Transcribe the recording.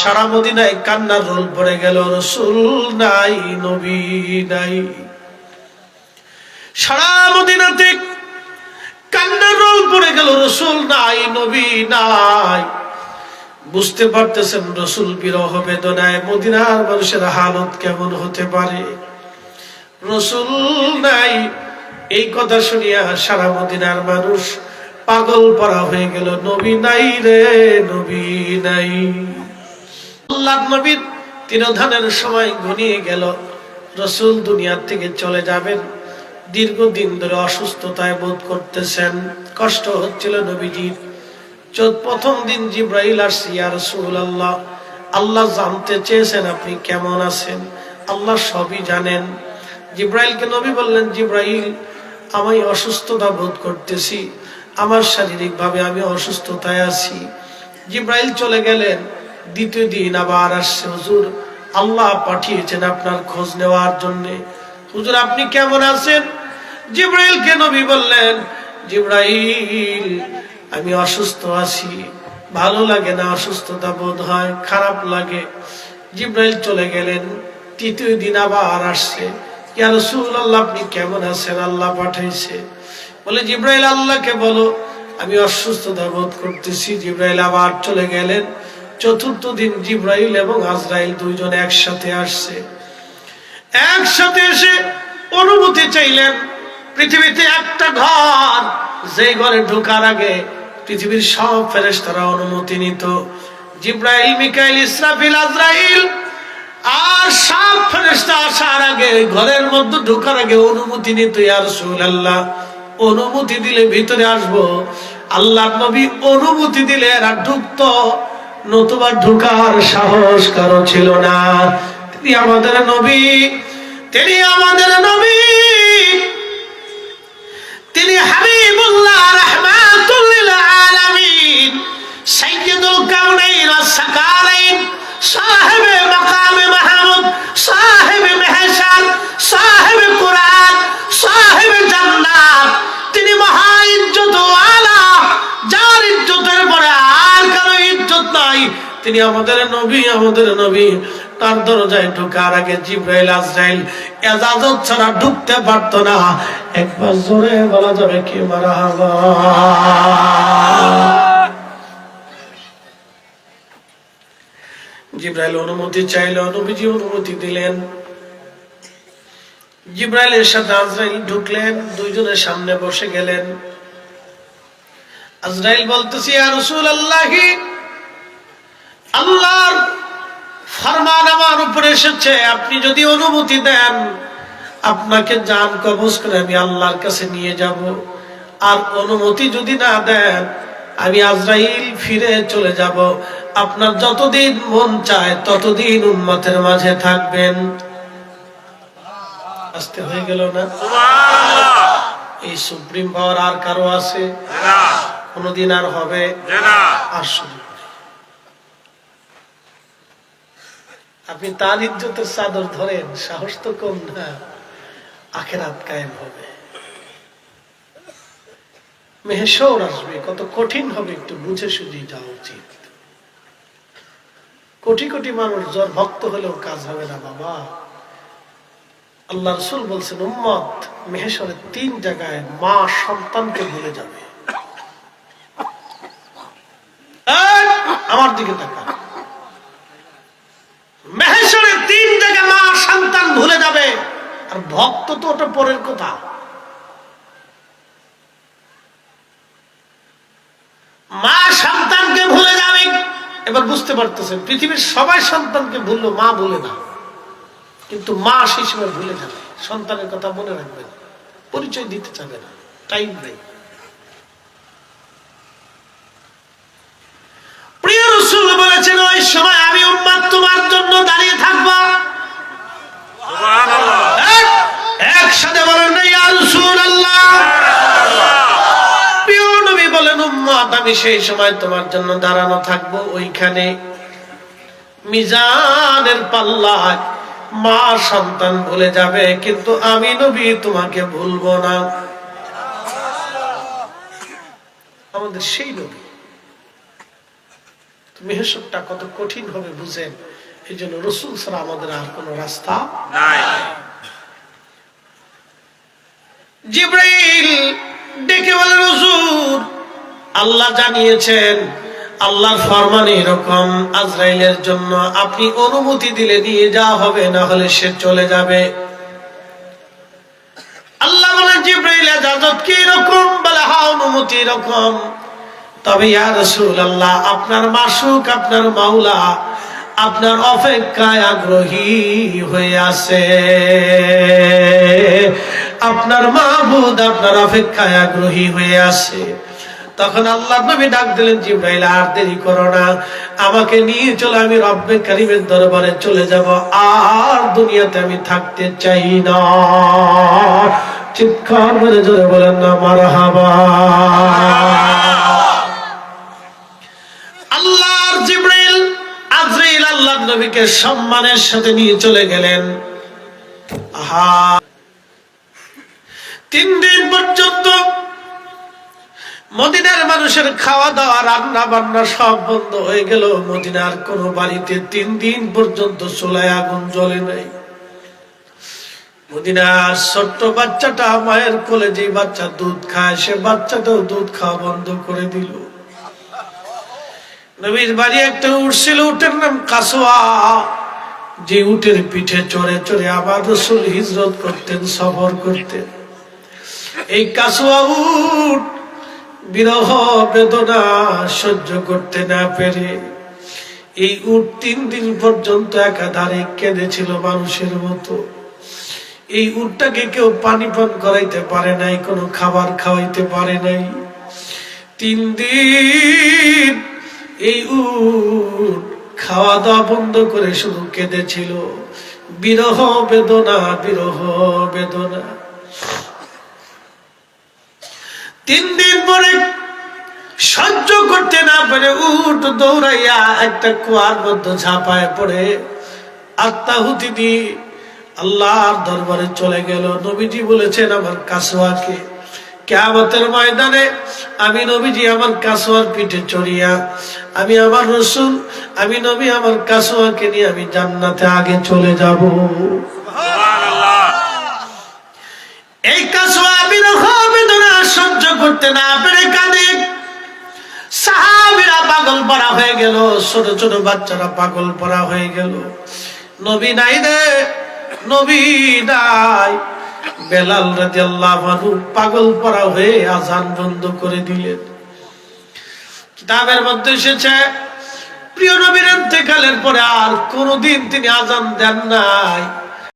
সারা মদিনায় কান্নার রোল পড়ে গেল, রাসূল নাই, নবী নাই। সারা মদিনাতে কান্নার রোল পড়ে গেল, রাসূল নাই, নবী নাই। বুঝতে পারতেছেন রাসূল বিরহ বেদনায় মদিনার মানুষের হালত কেমন হতে পারে। রাসূল নাই, এই কথা শুনিয়া সারা মদিনার মানুষ পাগল পড়া হয়ে গেল, নবী নাই রে, নবী নাই। আল্লাহর নবীর তিরোধানের সময় ঘনিয়ে গেল, রাসূল দুনিয়া থেকে চলে যাবেন। দীর্ঘদিন ধরে অসুস্থতায় বোধ করতেছেন, কষ্ট হচ্ছিল নবীজির। প্রথম দিন জিবরাইল আসছে, ইয়া রাসূলুল্লাহ, আল্লাহ জানতে চেয়েছেন আপনি কেমন আছেন। আল্লাহ সবই জানেন। জিবরাইলকে নবী বললেন, জিবরাইল, আমি অসুস্থতা বোধ করতেছি, আমার শারীরিক ভাবে আমি অসুস্থতায় আছি। জিবরাইল চলে গেলেন। দ্বিতীয় দিন আবার আসছে, হুজুর আল্লাহ পাঠিয়েছেন আপনার খোঁজ নেওয়ার জন্য, হুজুর আপনি কেমন আছেন। জিবরাইলকে নবী বললেন, জিবরাইল আমি অসুস্থ আছি, ভালো লাগে না, অসুস্থতা বোধ হয়, খারাপ লাগে। জিবরাইল চলে গেলেন। তৃতীয় দিন আবার আসছে, ইয়া রাসূলুল্লাহ আপনি কেমন আছেন, আল্লাহ পাঠাইছে। বলে জিবরাইল আল্লাহকে বলো আমি অসুস্থতা বোধ করতেছি। জিবরাইল আবার চলে গেলেন। চতুর্থ দিন জিবরাইল এবং আজরাইল দুইজন একসাথে আসছে। একসাথে এসে অনুমতি চাইলেন। পৃথিবীতে একটা ঘর, যে ঘরে ঢোকার আগে পৃথিবীর সব ফেরেশতারা অনুমতি নিত। জিবরাইল, মিকাইল, ইসরাফিল, আজরাইল আর সব ফেরেশতা আসার আগে ঘরের মধ্যে ঢোকার আগে অনুমতি নিত, ইয়া রাসূলুল্লাহ অনুমতি দিলে ভিতরে আসবো। আল্লাহর নবী অনুমতি দিলে এরা ঢুকতো, নতুবা ঢোকার সাহস কারো ছিল না। তিনি আমাদের নবী, তিনি আমাদের নবী, তিনি হাবিবুল্লাহ, রাহমাতুল লিল আলামিন, সাইয়্যিদুল কাউনাইন ওয়াস সাকালাইন, সাহেবে মাকামে মাহমুদ, সাহেবে মেহশার, সাহেবে কুরআন, সাহেবে জান্নাত। তিনি মহা ইজ্জত ওয়ালা, যার ইজ্জতের পরে আর কারো ইজ্জত নাই। তিনি আমাদের নবী, আমাদের নবী। তার দরজায় ঢোকার আগে জিবরাইল, আজরাইল ইজাজত ছাড়া ঢুকতে পারতো না। একবার জোরে বলা যাবে কি মারহাবা। জিবরাইল অনুমতি চাইল, নবীজি অনুমতি দিলেন। জিবরাইলের সাথে আজরাইল ঢুকলেন, দুইজনের সামনে বসে গেলেন। আজরাইল বলতেছে, ইয়া রাসূলুল্লাহ, আল্লাহর ফরমান আমার উপরে এসেছে, আপনি যদি অনুমতি দেন আপনাকে জান কবজ করে আমি আল্লাহর কাছে নিয়ে যাব। আর অনুমতি যদি না দেন আমি আজরাইল ফিরে চলে যাব। আপনার যতদিন মন চায় ততদিন উম্মতের মাঝে থাকবেন। আসতে হয়ে গেল না? সুবহানাল্লাহ। এই সুপ্রিম পাওয়ার আর কারো আছে না, কোনদিন আর হবে না। আর শুধু আপনি তার ইজ্জতের চাদর ধরেন, সাহস তো কম না, আখিরাত কায়েম হবে, মেহশর আসবে, কত কঠিন হবে একটু বুঝে শুধু যাওয়া উচিত। কোটি কোটি মানুষ জ্বর ভক্ত হলেও কাজ হবে না বাবা। আল্লাহ রাসূল বলছেন উম্মত মেহশরের 3 জায়গায় মা সন্তানকে ভুলে যাবে। আমার দিকে তাকা, মেহশরে 3 জায়গায় মা সন্তান ভুলে যাবে। আর ভক্ত তো ওটা পরের কথা। মা সন্তানকে ভুলে যাবে। এবার বুঝতে পারতেছেন পৃথিবীর সবাই সন্তানকে ভুললো, মা ভুলে না। কিন্তু মা সেই সময় ভুলে যাবে, সন্তানের কথা মনে রাখবে না, পরিচয় দিতে চাবে না, টাইম নেই। প্রিয় রাসূল বলেছেন ওই সময় আমি উম্মত তোমার জন্য দাঁড়িয়ে থাকব। সুবহানাল্লাহ। একসাথে বলেন না ইয়া রাসূলুল্লাহ। প্রিয় নবী বলেন উম্মত আমি সেই সময় তোমার জন্য দাঁড়ানো থাকবো। ওইখানে মিজানের পাল্লায় মা সন্তান ভুলে যাবে, কিন্তু আমি নবী তোমাকে ভুলবো না। আমাদের সেই নবী মেহশরটা কত কঠিন হবে বুঝেন। এই জন্য রাসূল ছাড়া আমাদের আর কোনো রাস্তা নাই। জিবরাইল ডেকে বলে, হুজুর আল্লাহ জানিয়েছেন, আল্লাহর ফরমান এরকম, আজরাইলের জন্য আপনি অনুমতি দিলে নিয়ে যাওয়া হবে, না হলে সে চলে যাবে। আল্লাহ বলেন, জিবরাইল ইজাজত কি এরকম? বলে হ্যাঁ, অনুমতি এরকম। তবে ইয়া রাসূলুল্লাহ, আপনার মাশুক, আপনার মাওলা আপনার অপেক্ষায় আগ্রহী হয়ে আছে, আপনার মাবুদ আপনার অপেক্ষায় আগ্রহী হয়ে আছে। তখন আল্লাহ নবী ডাক দিলেন, জিবরাইল আর দেরি করো না, আমাকে নিয়ে চলো, আমি রব্বে কারীমের দরবারে চলে যাব, আর দুনিয়াতে আমি থাকতে চাই না। চিৎকার করে জোরে বলেন না মারহাবা। আল্লাহর জিবরাইল আজরাইল আল্লাহর নবীকে সম্মানের সাথে নিয়ে চলে গেলেন। আহা, 3 দিন পর্যন্ত মদিনার মানুষের খাওয়া দাওয়া রান্না বান্না সব বন্ধ হয়ে গেল। মদিনার কোন বাড়িতে 3 দিন পর্যন্ত চুলায় আগুন জ্বলে নাই। মদিনার ছোট্ট বাচ্চাটা, মায়ের কোলে যে বাচ্চা দুধ খায়, সে বাচ্চাটাও দুধ খাওয়া বন্ধ করে দিল। নবীর বাড়ি একটা উট ছিল, উটের নাম কাসওয়া। যে উটের পিঠে চড়ে চড়ে আবার রাসূল হিজরত করতেন, সফর করতেন। এই কাসওয়া উট বিরহ বেদনা সহ্য করতে না পেরে এই উট 3 দিন পর্যন্ত একাধারে কেঁদেছিল মানুষের মতো। এই উটটাকে কেউ পানি পান করাইতে পারে নাই, কোনো খাবার খাওয়াইতে পারে নাই। 3 দিন এই উট খাওয়া দাওয়া বন্ধ করে শুধু কেঁদেছিল, বিরহ বেদনা, বিরহ বেদনা। 3 দিন পরে সহ্য করতে না পারে উট দৌড়াইয়া একটা কুয়ার মধ্যে ঝাঁপায় পড়ে আত্মাহুতি দিয়ে আল্লাহর দরবারে চলে গেল। নবীজি বলেছেন, আমার কাসওয়াকে কিয়ামতের ময়দানে আমি নবীজি আমার কাসওয়ার পিঠে চড়িয়া, আমি আমার রাসূল, আমি নবী আমার কাসওয়াকে নিয়ে আমি জান্নাতে আগে চলে যাব। সুবহানাল্লাহ। এই কাসওয়া বিরহ বেদনা সহ্য করতে না পেরে কাঁদে। সাহাবীরা পাগল পড়া হয়ে গেল, ছোট ছোট বাচ্চারা পাগল পড়া হয়ে গেল। নবী নাই রে, নবী নাই। বেলাল রাদিয়াল্লাহু আনহু পাগল পড়া হয়ে আযান বন্ধ করে দিলেন। কিতাবের মধ্যে এসেছে, প্রিয় নবীর ইন্তেকালের পরে আর কোনদিন তিনি আযান দেন নাই।